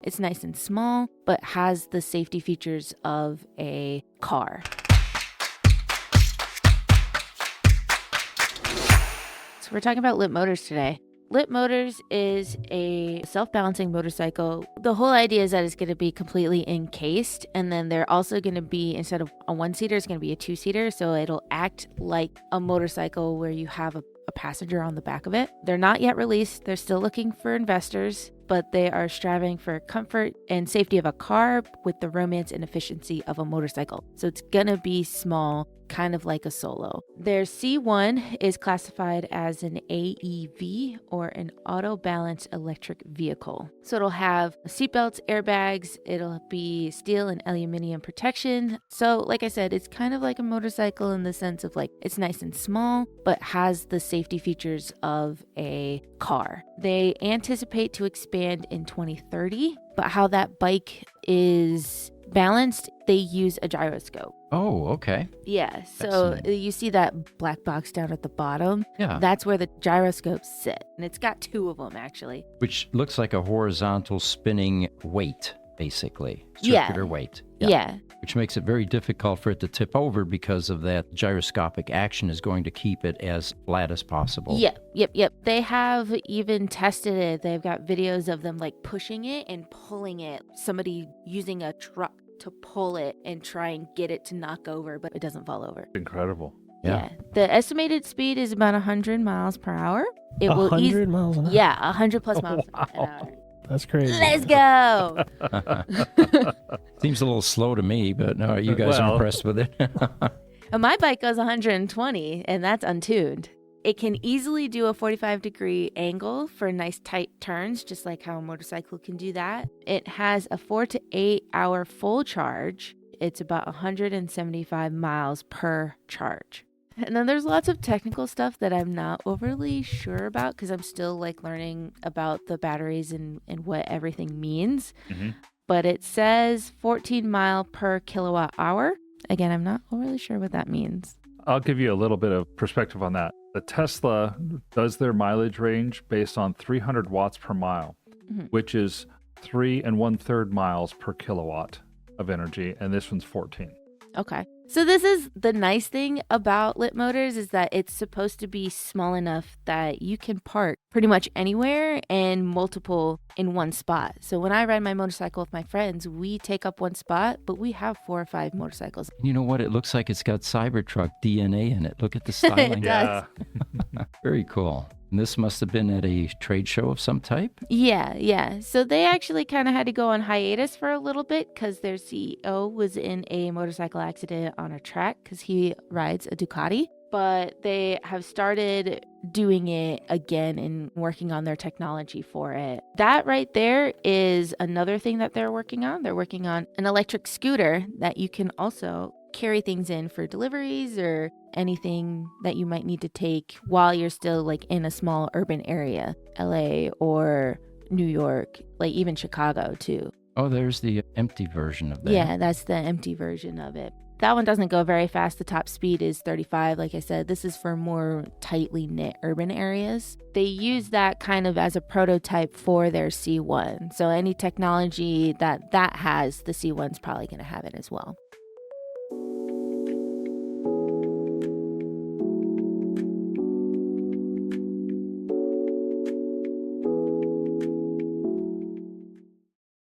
It's nice and small, but has the safety features of a car. So we're talking about Lit Motors today. Lit Motors is a self-balancing motorcycle. The whole idea is that it's going to be completely encased, and then they're also going to be, instead of a one-seater, it's going to be a two-seater, so it'll act like a motorcycle where you have a passenger on the back of it. They're not yet released. They're still looking for investors, but they are striving for comfort and safety of a car with the romance and efficiency of a motorcycle. So it's going to be small, kind of like a Solo. Their C1 is classified as an AEV, or an auto balanced electric vehicle. So it'll have seatbelts, airbags, it'll be steel and aluminum protection. So like I said, it's kind of like a motorcycle in the sense of like it's nice and small, but has the safety features of a car. They anticipate to expand in 2030, but how that bike is balanced, they use a gyroscope. Oh, okay. Yeah, so you see that black box down at the bottom? Yeah. That's where the gyroscopes sit. And it's got two of them, actually. Which looks like a horizontal spinning weight, basically. Yeah. Circular weight. Yeah. Which makes it very difficult for it to tip over because of that gyroscopic action is going to keep it as flat as possible. Yep. They have even tested it. They've got videos of them like pushing it and pulling it. Somebody using a truck to pull it and try and get it to knock over, but it doesn't fall over. Incredible. Yeah. The estimated speed is about 100 miles per hour. It 100 miles an hour? Yeah, 100 plus miles an hour. That's crazy. Let's go. Seems a little slow to me, but no, you guys are impressed with it. And my bike goes 120, and that's untuned. It can easily do a 45-degree angle for nice tight turns, just like how a motorcycle can do that. It has a 4 to 8 hour full charge. It's about 175 miles per charge. And then there's lots of technical stuff that I'm not overly sure about because I'm still like learning about the batteries and what everything means. Mm-hmm. But it says 14 mile per kilowatt hour. Again, I'm not overly sure what that means. I'll give you a little bit of perspective on that. The Tesla does their mileage range based on 300 watts per mile, which is 3 1/3 miles per kilowatt of energy, and this one's 14. Okay. So this is the nice thing about Lit Motors is that it's supposed to be small enough that you can park pretty much anywhere and multiple in one spot. So when I ride my motorcycle with my friends, we take up one spot, but we have 4 or 5 motorcycles. You know what? It looks like it's got Cybertruck DNA in it. Look at the styling. It does. Very cool. And this must have been at a trade show of some type? Yeah. So they actually kind of had to go on hiatus for a little bit because their CEO was in a motorcycle accident on a track because he rides a Ducati. But they have started doing it again and working on their technology for it. That right there is another thing that they're working on. They're working on an electric scooter that you can also carry things in for deliveries or anything that you might need to take while you're still like in a small urban area, LA or New York, like even Chicago too. Oh, there's the empty version of that. Yeah, that's the empty version of it. That one doesn't go very fast. The top speed is 35. Like I said, this is for more tightly knit urban areas. They use that kind of as a prototype for their C1. So any technology that has, the C1's probably going to have it as well.